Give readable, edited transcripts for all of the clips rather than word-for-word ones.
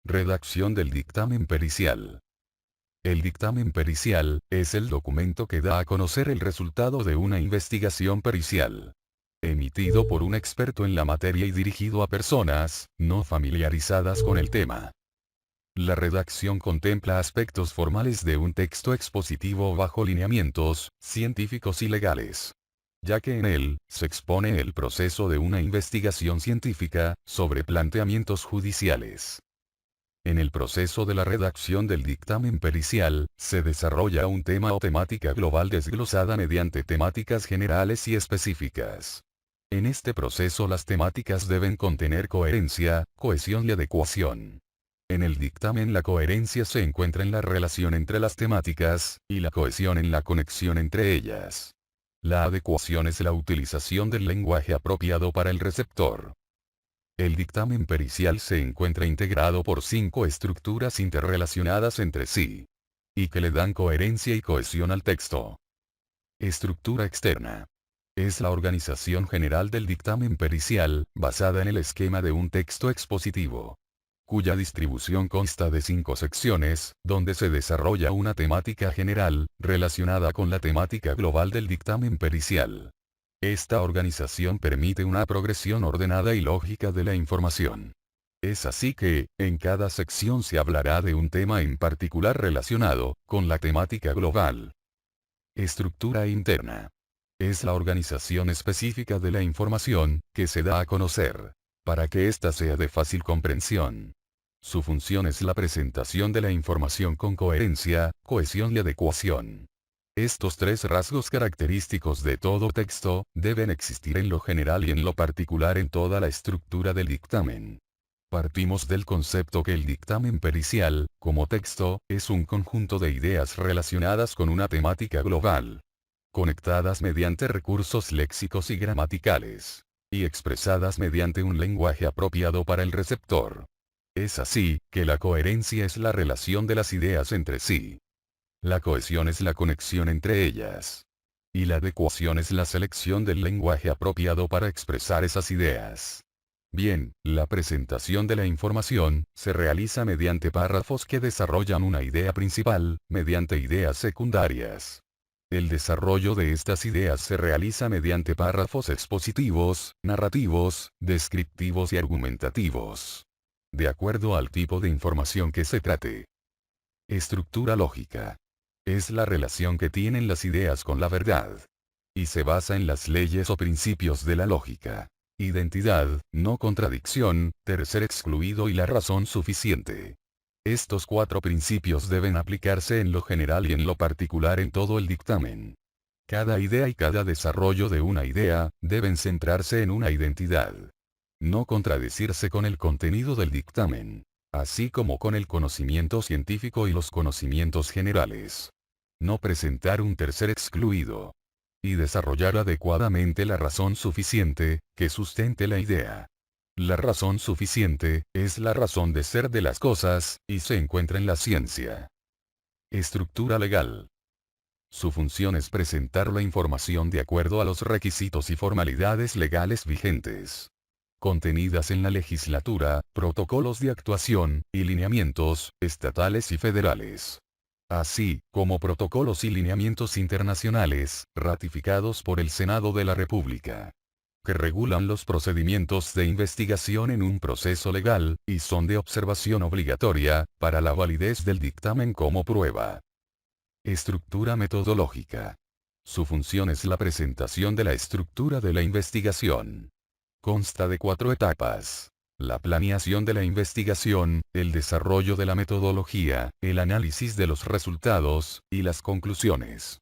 Redacción del dictamen pericial. El dictamen pericial es el documento que da a conocer el resultado de una investigación pericial, emitido por un experto en la materia y dirigido a personas no familiarizadas con el tema. La redacción contempla aspectos formales de un texto expositivo bajo lineamientos científicos y legales, ya que en él se expone el proceso de una investigación científica sobre planteamientos judiciales. En el proceso de la redacción del dictamen pericial, se desarrolla un tema o temática global desglosada mediante temáticas generales y específicas. En este proceso las temáticas deben contener coherencia, cohesión y adecuación. En el dictamen la coherencia se encuentra en la relación entre las temáticas, y la cohesión en la conexión entre ellas. La adecuación es la utilización del lenguaje apropiado para el receptor. El dictamen pericial se encuentra integrado por 5 estructuras interrelacionadas entre sí, y que le dan coherencia y cohesión al texto. Estructura externa. Es la organización general del dictamen pericial, basada en el esquema de un texto expositivo, cuya distribución consta de 5 secciones, donde se desarrolla una temática general, relacionada con la temática global del dictamen pericial. Esta organización permite una progresión ordenada y lógica de la información. Es así que, en cada sección se hablará de un tema en particular relacionado con la temática global. Estructura interna. Es la organización específica de la información que se da a conocer, para que ésta sea de fácil comprensión. Su función es la presentación de la información con coherencia, cohesión y adecuación. Estos 3 rasgos característicos de todo texto, deben existir en lo general y en lo particular en toda la estructura del dictamen. Partimos del concepto que el dictamen pericial, como texto, es un conjunto de ideas relacionadas con una temática global, conectadas mediante recursos léxicos y gramaticales, y expresadas mediante un lenguaje apropiado para el receptor. Es así, que la coherencia es la relación de las ideas entre sí. La cohesión es la conexión entre ellas. Y la adecuación es la selección del lenguaje apropiado para expresar esas ideas. Bien, la presentación de la información se realiza mediante párrafos que desarrollan una idea principal, mediante ideas secundarias. El desarrollo de estas ideas se realiza mediante párrafos expositivos, narrativos, descriptivos y argumentativos, de acuerdo al tipo de información que se trate. Estructura lógica. Es la relación que tienen las ideas con la verdad, y se basa en las leyes o principios de la lógica. Identidad, no contradicción, tercer excluido y la razón suficiente. Estos 4 principios deben aplicarse en lo general y en lo particular en todo el dictamen. Cada idea y cada desarrollo de una idea, deben centrarse en una identidad. No contradecirse con el contenido del dictamen, así como con el conocimiento científico y los conocimientos generales. No presentar un tercer excluido. Y desarrollar adecuadamente la razón suficiente, que sustente la idea. La razón suficiente, es la razón de ser de las cosas, y se encuentra en la ciencia. Estructura legal. Su función es presentar la información de acuerdo a los requisitos y formalidades legales vigentes, contenidas en la legislatura, protocolos de actuación, y lineamientos, estatales y federales, así como protocolos y lineamientos internacionales, ratificados por el Senado de la República, que regulan los procedimientos de investigación en un proceso legal, y son de observación obligatoria, para la validez del dictamen como prueba. Estructura metodológica. Su función es la presentación de la estructura de la investigación. Consta de 4 etapas: la planeación de la investigación, el desarrollo de la metodología, el análisis de los resultados, y las conclusiones.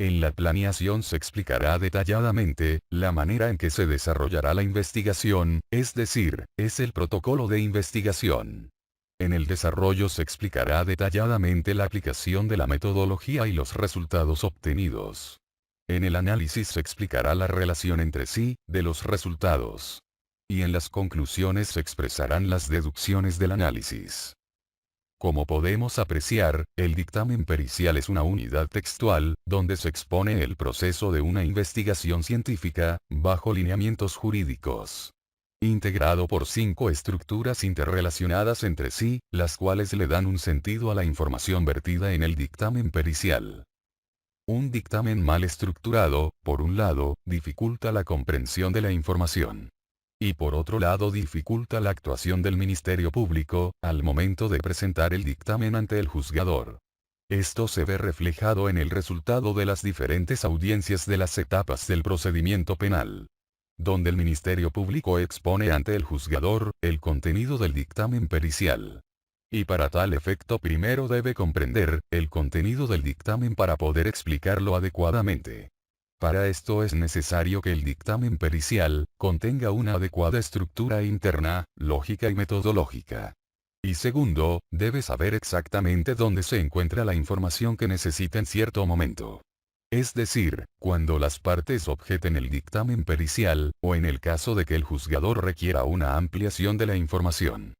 En la planeación se explicará detalladamente la manera en que se desarrollará la investigación, es decir, es el protocolo de investigación. En el desarrollo se explicará detalladamente la aplicación de la metodología y los resultados obtenidos. En el análisis se explicará la relación entre sí, de los resultados. Y en las conclusiones se expresarán las deducciones del análisis. Como podemos apreciar, el dictamen pericial es una unidad textual, donde se expone el proceso de una investigación científica, bajo lineamientos jurídicos. integrado por 5 estructuras interrelacionadas entre sí, las cuales le dan un sentido a la información vertida en el dictamen pericial. Un dictamen mal estructurado, por un lado, dificulta la comprensión de la información. Y por otro lado dificulta la actuación del Ministerio Público, al momento de presentar el dictamen ante el juzgador. Esto se ve reflejado en el resultado de las diferentes audiencias de las etapas del procedimiento penal, donde el Ministerio Público expone ante el juzgador el contenido del dictamen pericial. Y para tal efecto primero debe comprender el contenido del dictamen para poder explicarlo adecuadamente. Para esto es necesario que el dictamen pericial contenga una adecuada estructura interna, lógica y metodológica. Y segundo, debe saber exactamente dónde se encuentra la información que necesita en cierto momento. Es decir, cuando las partes objeten el dictamen pericial, o en el caso de que el juzgador requiera una ampliación de la información.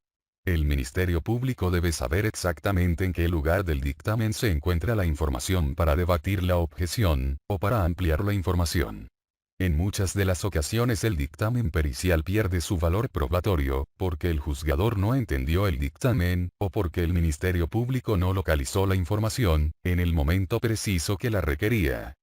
El Ministerio Público debe saber exactamente en qué lugar del dictamen se encuentra la información para debatir la objeción, o para ampliar la información. En muchas de las ocasiones el dictamen pericial pierde su valor probatorio, porque el juzgador no entendió el dictamen, o porque el Ministerio Público no localizó la información, en el momento preciso que la requería.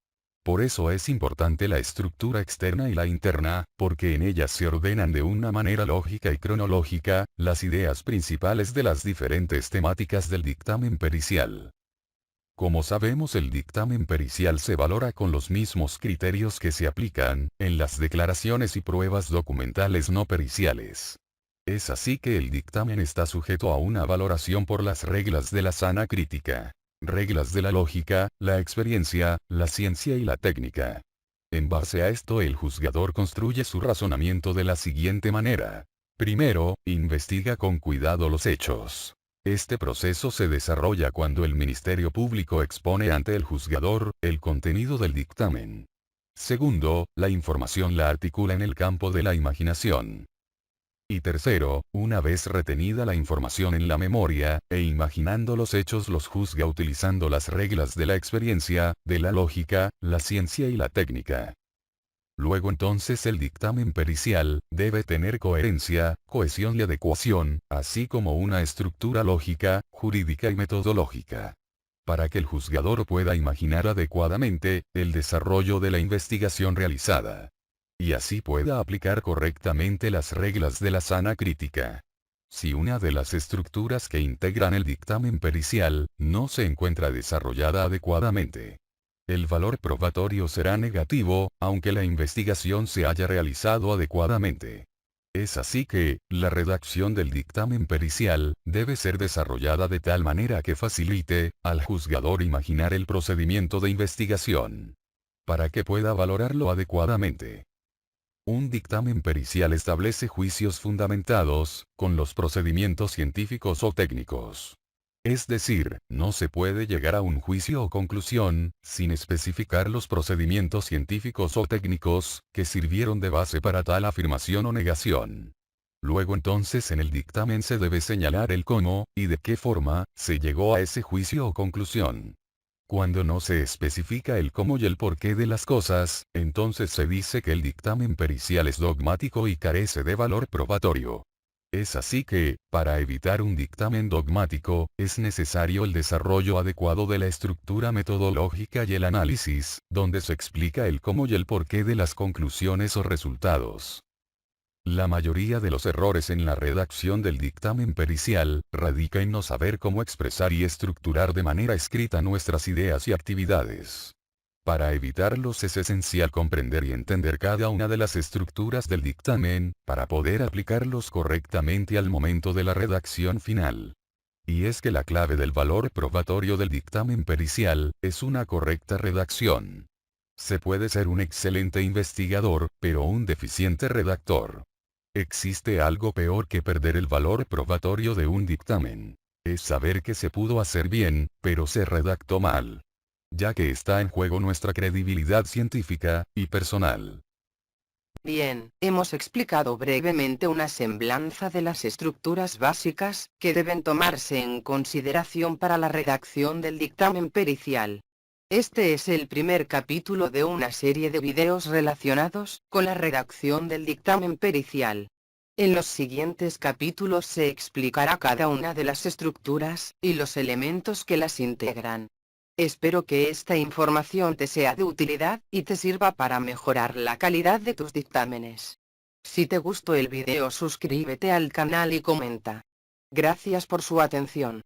Por eso es importante la estructura externa y la interna, porque en ellas se ordenan de una manera lógica y cronológica, las ideas principales de las diferentes temáticas del dictamen pericial. Como sabemos, el dictamen pericial se valora con los mismos criterios que se aplican en las declaraciones y pruebas documentales no periciales. Es así que el dictamen está sujeto a una valoración por las reglas de la sana crítica, reglas de la lógica, la experiencia, la ciencia y la técnica. En base a esto el juzgador construye su razonamiento de la siguiente manera. Primero, investiga con cuidado los hechos. Este proceso se desarrolla cuando el Ministerio Público expone ante el juzgador el contenido del dictamen. Segundo, la información la articula en el campo de la imaginación. Y tercero, una vez retenida la información en la memoria, e imaginando los hechos los juzga utilizando las reglas de la experiencia, de la lógica, la ciencia y la técnica. Luego entonces el dictamen pericial debe tener coherencia, cohesión y adecuación, así como una estructura lógica, jurídica y metodológica. Para que el juzgador pueda imaginar adecuadamente el desarrollo de la investigación realizada. Y así pueda aplicar correctamente las reglas de la sana crítica. Si una de las estructuras que integran el dictamen pericial no se encuentra desarrollada adecuadamente, el valor probatorio será negativo, aunque la investigación se haya realizado adecuadamente. Es así que, la redacción del dictamen pericial debe ser desarrollada de tal manera que facilite al juzgador imaginar el procedimiento de investigación, para que pueda valorarlo adecuadamente. Un dictamen pericial establece juicios fundamentados con los procedimientos científicos o técnicos. Es decir, no se puede llegar a un juicio o conclusión sin especificar los procedimientos científicos o técnicos que sirvieron de base para tal afirmación o negación. Luego entonces en el dictamen se debe señalar el cómo y de qué forma se llegó a ese juicio o conclusión. Cuando no se especifica el cómo y el porqué de las cosas, entonces se dice que el dictamen pericial es dogmático y carece de valor probatorio. Es así que, para evitar un dictamen dogmático, es necesario el desarrollo adecuado de la estructura metodológica y el análisis, donde se explica el cómo y el porqué de las conclusiones o resultados. La mayoría de los errores en la redacción del dictamen pericial radica en no saber cómo expresar y estructurar de manera escrita nuestras ideas y actividades. Para evitarlos es esencial comprender y entender cada una de las estructuras del dictamen, para poder aplicarlos correctamente al momento de la redacción final. Y es que la clave del valor probatorio del dictamen pericial es una correcta redacción. Se puede ser un excelente investigador, pero un deficiente redactor. Existe algo peor que perder el valor probatorio de un dictamen. Es saber que se pudo hacer bien, pero se redactó mal. Ya que está en juego nuestra credibilidad científica y personal. Bien, hemos explicado brevemente una semblanza de las estructuras básicas que deben tomarse en consideración para la redacción del dictamen pericial. Este es el primer capítulo de una serie de videos relacionados con la redacción del dictamen pericial. En los siguientes capítulos se explicará cada una de las estructuras y los elementos que las integran. Espero que esta información te sea de utilidad y te sirva para mejorar la calidad de tus dictámenes. Si te gustó el video, suscríbete al canal y comenta. Gracias por su atención.